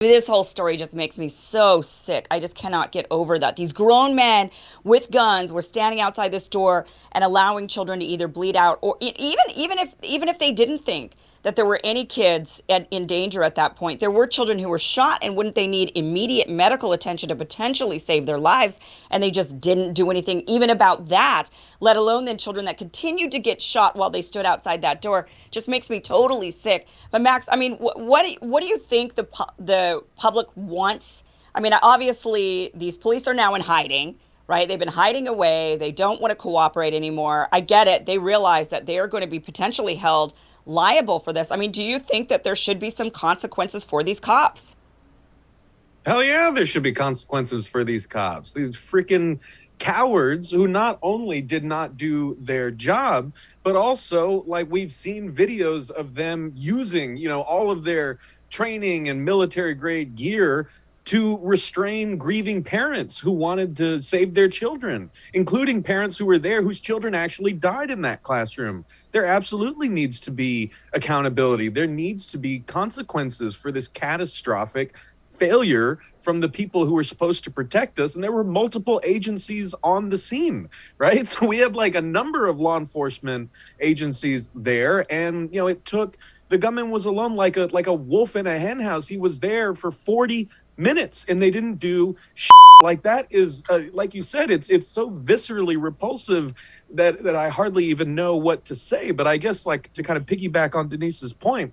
This whole story just makes me so sick. I just cannot get over that. These grown men with guns were standing outside this door and allowing children to either bleed out, or even if they didn't think that there were any kids in danger at that point, there were children who were shot, and wouldn't they need immediate medical attention to potentially save their lives? And they just didn't do anything even about that, let alone then children that continued to get shot while they stood outside that door. Just makes me totally sick. But Max, I mean, what do you think the public wants? I mean, obviously these police are now in hiding, right? They've been hiding away. They don't want to cooperate anymore. I get it. They realize that they are going to be potentially held liable for this. I mean, do you think that there should be some consequences for these cops? Hell yeah, there should be consequences for these cops. These freaking cowards who not only did not do their job, but also, like, we've seen videos of them using, all of their training and military grade gear to restrain grieving parents who wanted to save their children, including parents who were there whose children actually died in that classroom. There absolutely needs to be accountability. There needs to be consequences for this catastrophic failure from the people who were supposed to protect us. And there were multiple agencies on the scene, right? So we had like a number of law enforcement agencies there. And, it took, the gunman was alone like a wolf in a hen house. He was there for 40 minutes and they didn't do shit. Like that is, like you said, it's so viscerally repulsive that I hardly even know what to say. But I guess, like, to kind of piggyback on Denise's point,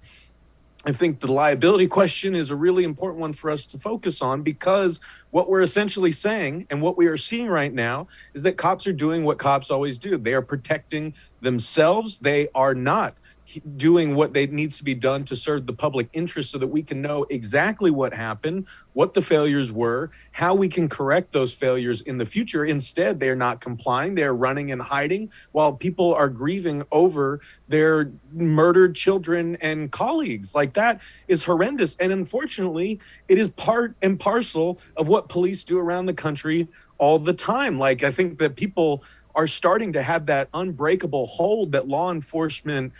I think the liability question is a really important one for us to focus on, because what we're essentially saying and what we are seeing right now is that cops are doing what cops always do. They are protecting themselves. They are not doing what needs to be done to serve the public interest so that we can know exactly what happened, what the failures were, how we can correct those failures in the future. Instead, they're not complying. They're running and hiding while people are grieving over their murdered children and colleagues. Like, that is horrendous. And unfortunately, it is part and parcel of what police do around the country all the time. Like, I think that people are starting to have that unbreakable hold that law enforcement,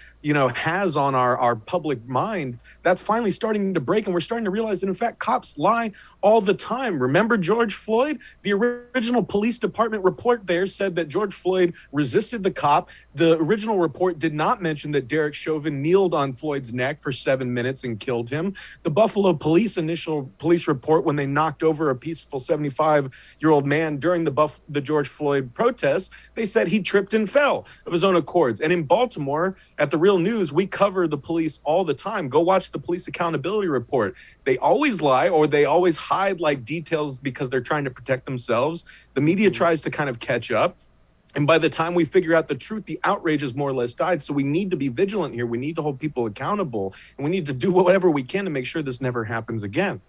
has on our public mind. That's finally starting to break. And we're starting to realize that, in fact, cops lie all the time. Remember George Floyd? The original police department report there said that George Floyd resisted the cop. The original report did not mention that Derek Chauvin kneeled on Floyd's neck for 7 minutes and killed him. The Buffalo police initial police report, when they knocked over a peaceful 75-year-old man during the George Floyd protests, they said he tripped and fell of his own accords. And in Baltimore, at the Real News, we cover the police all the time. Go watch the police accountability report. They always lie, or they always hide like details because they're trying to protect themselves. The media tries to kind of catch up. And by the time we figure out the truth, the outrage has more or less died. So we need to be vigilant here. We need to hold people accountable, and we need to do whatever we can to make sure this never happens again.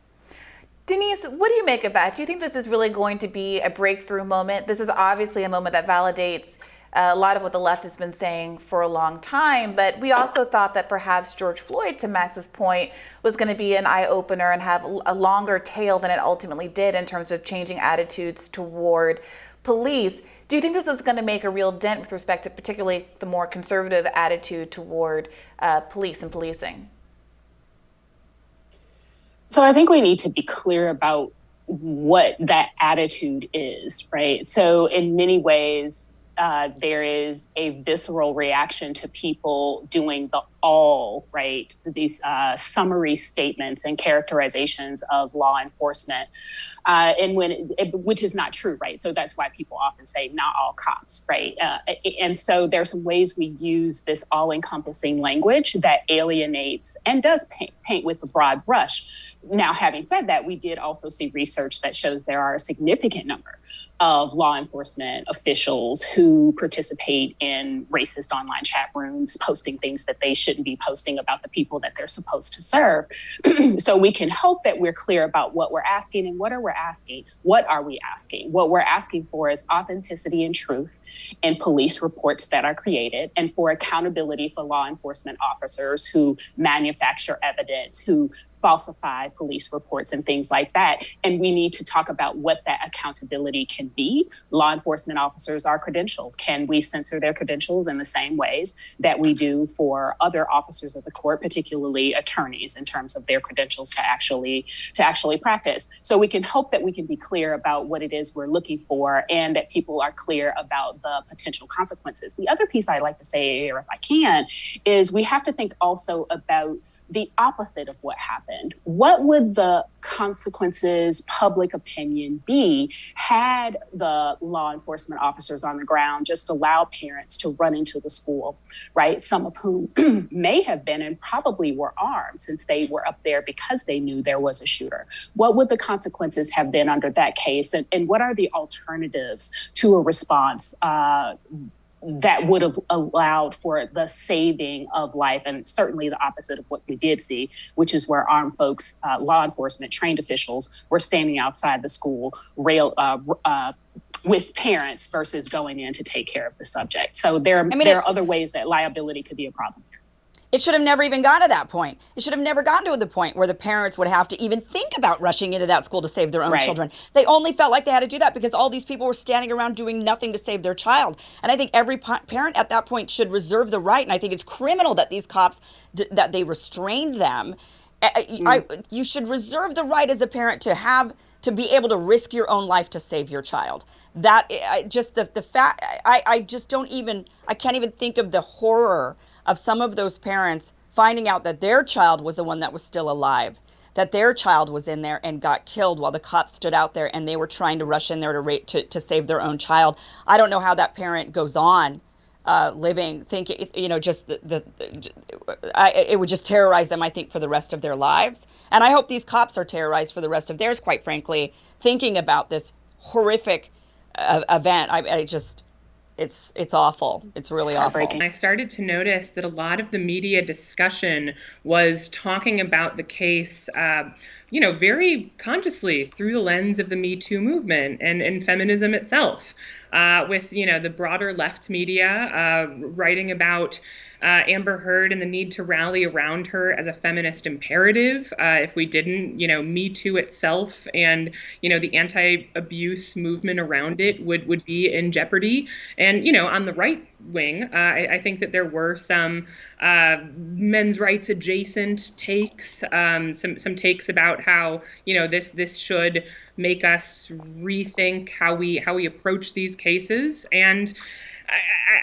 Denise, what do you make of that? Do you think this is really going to be a breakthrough moment? This is obviously a moment that validates a lot of what the left has been saying for a long time, but we also thought that perhaps George Floyd, to Max's point, was going to be an eye-opener and have a longer tail than it ultimately did in terms of changing attitudes toward police. Do you think this is going to make a real dent with respect to particularly the more conservative attitude toward police and policing? So I think we need to be clear about what that attitude is, right? So in many ways, there is a visceral reaction to people doing the all, right? These summary statements and characterizations of law enforcement, which is not true, right? So that's why people often say not all cops, right? And so there's some ways we use this all-encompassing language that alienates and does paint with a broad brush. Now, having said that, we did also see research that shows there are a significant number of law enforcement officials who participate in racist online chat rooms, posting things that they shouldn't be posting about the people that they're supposed to serve. So we can hope that we're clear about what we're asking and what are we asking? What are we asking? What we're asking for is authenticity and truth in police reports that are created, and for accountability for law enforcement officers who manufacture evidence, who falsify police reports and things like that. And we need to talk about what that accountability can be. Law enforcement officers are credentialed. Can we censor their credentials in the same ways that we do for other officers of the court, particularly attorneys, in terms of their credentials to actually practice? So we can hope that we can be clear about what it is we're looking for and that people are clear about the potential consequences. The other piece I'd like to say here, if I can, is we have to think also about the opposite of what happened. What would the consequences, public opinion be had the law enforcement officers on the ground just allow parents to run into the school, right? Some of whom may have been and probably were armed since they were up there because they knew there was a shooter. What would the consequences have been under that case? And what are the alternatives to a response that would have allowed for the saving of life, and certainly the opposite of what we did see, which is where armed folks, law enforcement, trained officials were standing outside the school with parents versus going in to take care of the subject. So there are other ways that liability could be a problem here. It should have never even gotten to that point. It should have never gotten to the point where the parents would have to even think about rushing into that school to save their own children. They only felt like they had to do that because all these people were standing around doing nothing to save their child. And I think every parent at that point should reserve the right. And I think it's criminal that these cops, that they restrained them. You should reserve the right as a parent to be able to risk your own life to save your child. That just the fact, I just don't even, I can't even think of the horror of some of those parents finding out that their child was the one that was still alive, that their child was in there and got killed while the cops stood out there and they were trying to rush in there to save their own child. I don't know how that parent goes on living, thinking, just it would just terrorize them, I think, for the rest of their lives. And I hope these cops are terrorized for the rest of theirs, quite frankly, thinking about this horrific event. It's awful. It's really awful. I started to notice that a lot of the media discussion was talking about the case, very consciously through the lens of the Me Too movement and feminism itself, with, the broader left media writing about Amber Heard and the need to rally around her as a feminist imperative. If we didn't, Me Too itself and, the anti-abuse movement around it would be in jeopardy. And, on the right wing, I think that there were some men's rights adjacent takes, some takes about how, this should make us rethink how we approach these cases. And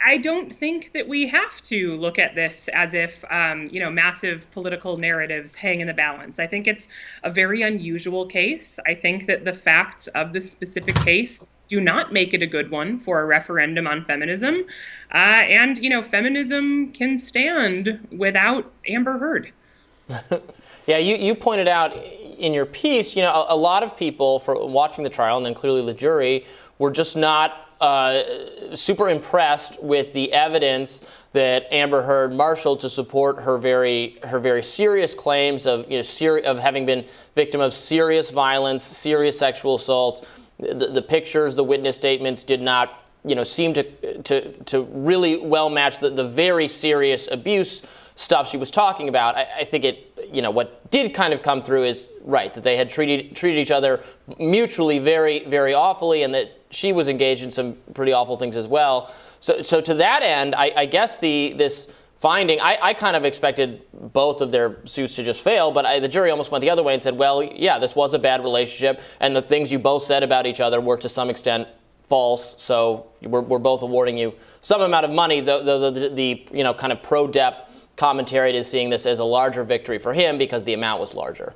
I don't think that we have to look at this as if, massive political narratives hang in the balance. I think it's a very unusual case. I think that the facts of this specific case do not make it a good one for a referendum on feminism. And feminism can stand without Amber Heard. Yeah, you pointed out in your piece, a lot of people for watching the trial, and then clearly the jury, were just not super impressed with the evidence that Amber Heard marshaled to support her very serious claims of of having been victim of serious violence, serious sexual assault. The pictures, the witness statements did not seem to really well match the very serious abuse stuff she was talking about. I think what did kind of come through is that they had treated each other mutually very, very awfully, and that she was engaged in some pretty awful things as well. So to that end, I guess this finding, I kind of expected both of their suits to just fail, but the jury almost went the other way and said, well, yeah, this was a bad relationship, and the things you both said about each other were to some extent false, so we're both awarding you some amount of money. The kind of pro-Depp commentary is seeing this as a larger victory for him because the amount was larger.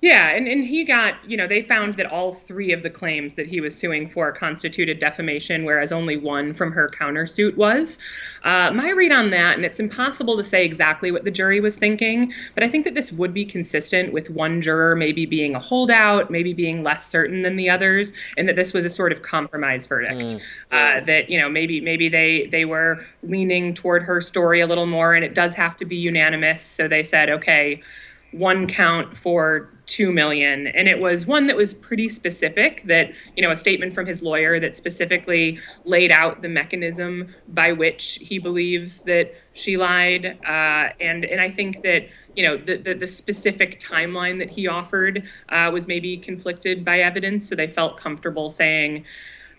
Yeah, and he got, they found that all three of the claims that he was suing for constituted defamation, whereas only one from her countersuit was. My read on that, and it's impossible to say exactly what the jury was thinking, but I think that this would be consistent with one juror maybe being a holdout, maybe being less certain than the others, and that this was a sort of compromise verdict. That, maybe they were leaning toward her story a little more, and it does have to be unanimous, so they said, okay, one count for $2 million. And it was one that was pretty specific, that, a statement from his lawyer that specifically laid out the mechanism by which he believes that she lied. And I think that, the specific timeline that he offered was maybe conflicted by evidence. So they felt comfortable saying,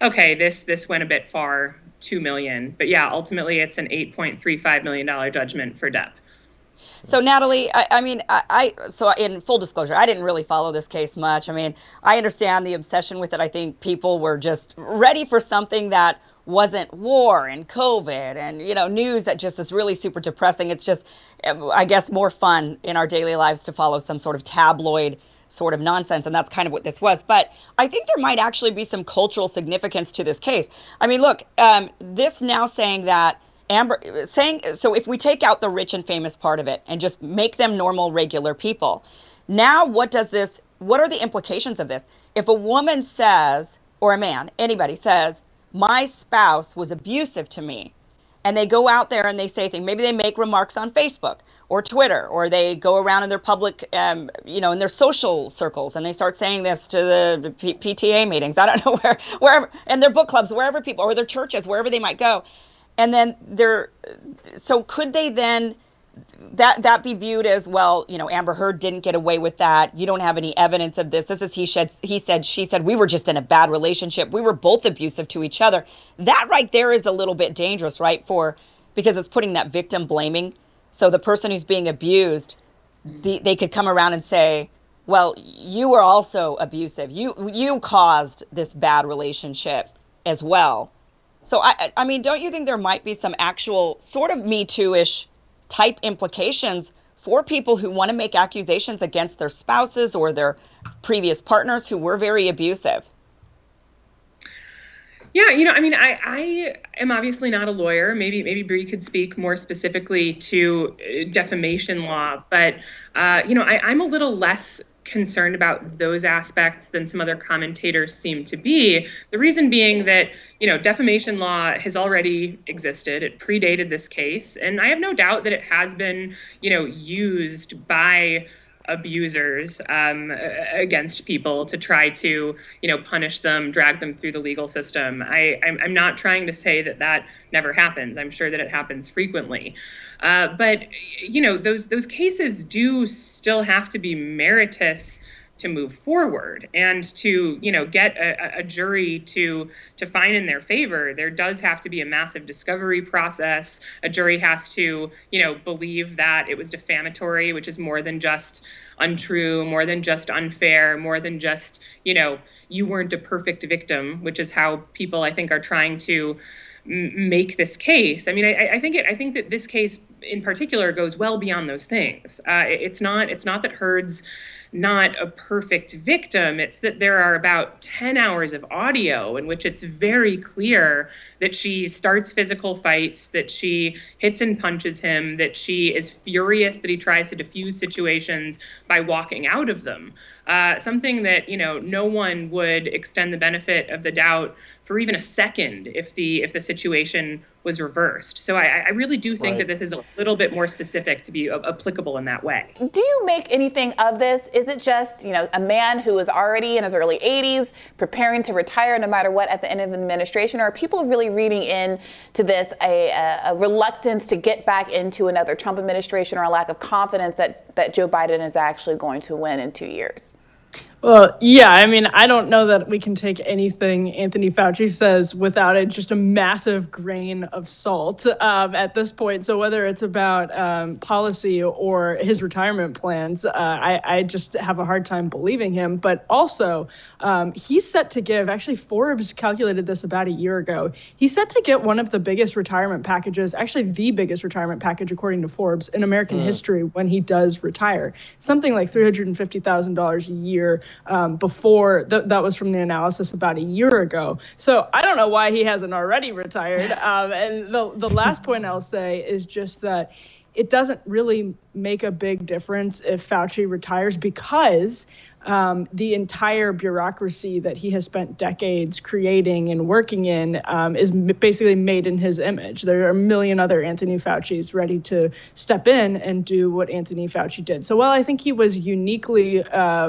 okay, this went a bit far, $2 million. But yeah, ultimately it's an $8.35 million judgment for Depp. So Natalie, so in full disclosure, I didn't really follow this case much. I mean, I understand the obsession with it. I think people were just ready for something that wasn't war and COVID and, news that just is really super depressing. It's just, I guess, more fun in our daily lives to follow some sort of tabloid sort of nonsense. And that's kind of what this was. But I think there might actually be some cultural significance to this case. I mean, look, this now saying that so if we take out the rich and famous part of it and just make them normal, regular people, now what are the implications of this? If a woman says, or a man, anybody says, my spouse was abusive to me, and they go out there and they say things, maybe they make remarks on Facebook or Twitter, or they go around in their public, in their social circles, and they start saying this to the PTA meetings, I don't know wherever, and their book clubs, wherever people, or their churches, wherever they might go. And then so could they then, that be viewed as, well, Amber Heard didn't get away with that. You don't have any evidence of this. This is he said, she said, we were just in a bad relationship. We were both abusive to each other. That right there is a little bit dangerous, right? Because it's putting that victim blaming. So the person who's being abused, they could come around and say, well, you were also abusive. You caused this bad relationship as well. So, I mean, don't you think there might be some actual sort of Me Too-ish type implications for people who want to make accusations against their spouses or their previous partners who were very abusive? Yeah, I am obviously not a lawyer. Maybe Bree could speak more specifically to defamation law, but I'm a little less concerned about those aspects than some other commentators seem to be. The reason being that, defamation law has already existed. It predated this case, and I have no doubt that it has been, used by abusers against people to try to, punish them, drag them through the legal system. I'm not trying to say that never happens. I'm sure that it happens frequently. But those cases do still have to be meritorious to move forward, and to get a jury to find in their favor. There does have to be a massive discovery process. A jury has to believe that it was defamatory, which is more than just untrue, more than just unfair, more than just you weren't a perfect victim, which is how people, I think, are trying to make this case. I mean, I think that this case in particular goes well beyond those things. It's not that Heard's not a perfect victim. It's that there are about 10 hours of audio in which it's very clear that she starts physical fights, that she hits and punches him, that she is furious that he tries to diffuse situations by walking out of them. Something that, no one would extend the benefit of the doubt for even a second if the situation was reversed. So I really do think that this is a little bit more specific to be applicable in that way. Do you make anything of this? Is it just, a man who is already in his early 80s preparing to retire no matter what at the end of the administration? Or are people really reading into this a reluctance to get back into another Trump administration, or a lack of confidence that Joe Biden is actually going to win in 2 years? Well, yeah, I mean, I don't know that we can take anything Anthony Fauci says without just a massive grain of salt at this point. So whether it's about policy or his retirement plans, I just have a hard time believing him. But also, he's set to give, actually Forbes calculated this about a year ago, he's set to get one of the biggest retirement packages, actually the biggest retirement package according to Forbes in American history when he does retire. Something like $350,000 a year. Before that was from the analysis about a year ago. So I don't know why he hasn't already retired. And the last point I'll say is just that it doesn't really make a big difference if Fauci retires, because the entire bureaucracy that he has spent decades creating and working in is basically made in his image. There are a million other Anthony Faucis ready to step in and do what Anthony Fauci did. So while I think he was uniquely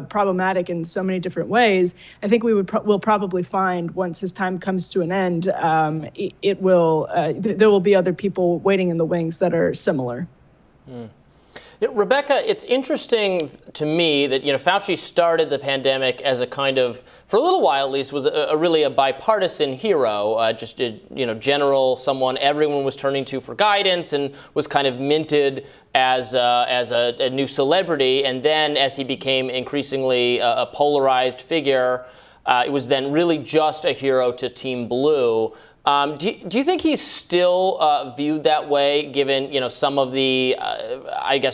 problematic in so many different ways, I think we'll probably find once his time comes to an end, there will be other people waiting in the wings that are similar. Rebecca, it's interesting to me that, Fauci started the pandemic as a kind of, for a little while at least, was really a bipartisan hero, just a, general, someone everyone was turning to for guidance, and was kind of minted as a new celebrity. And then as he became increasingly a polarized figure, it was then really just a hero to Team Blue. Do you think he's still viewed that way, given some of the,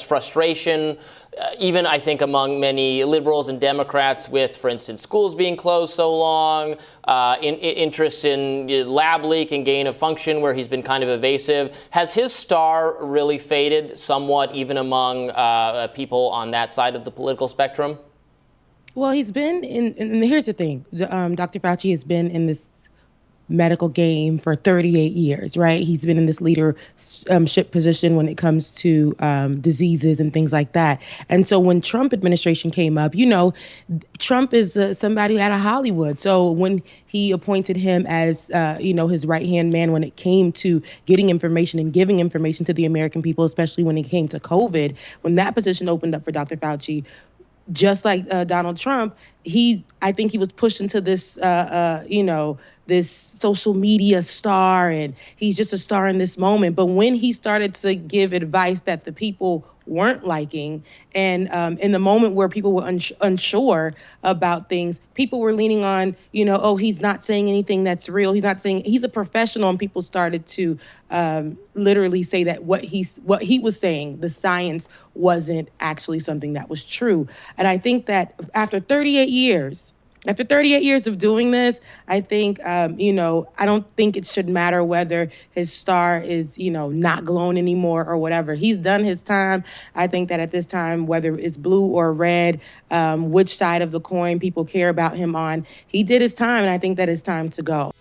frustration, even I think among many liberals and Democrats with, for instance, schools being closed so long, interest in lab leak and gain of function, where he's been kind of evasive? Has his star really faded somewhat, even among people on that side of the political spectrum? Well, he's been and here's the thing, Dr. Fauci has been in this medical game for 38 years, right? He's been in this leadership position when it comes to diseases and things like that. And so when Trump administration came up, Trump is somebody out of Hollywood. So when he appointed him as, his right-hand man when it came to getting information and giving information to the American people, especially when it came to COVID, when that position opened up for Dr. Fauci, just like Donald Trump, I think he was pushed into this, this social media star, and he's just a star in this moment. But when he started to give advice that the people weren't liking, and in the moment where people were unsure about things, people were leaning on, he's not saying anything that's real. He's a professional, and people started to literally say that what he was saying, the science wasn't actually something that was true. And I think that after 38 years of doing this, I think, I don't think it should matter whether his star is, not glowing anymore or whatever. He's done his time. I think that at this time, whether it's blue or red, which side of the coin people care about him on, he did his time, and I think that it's time to go.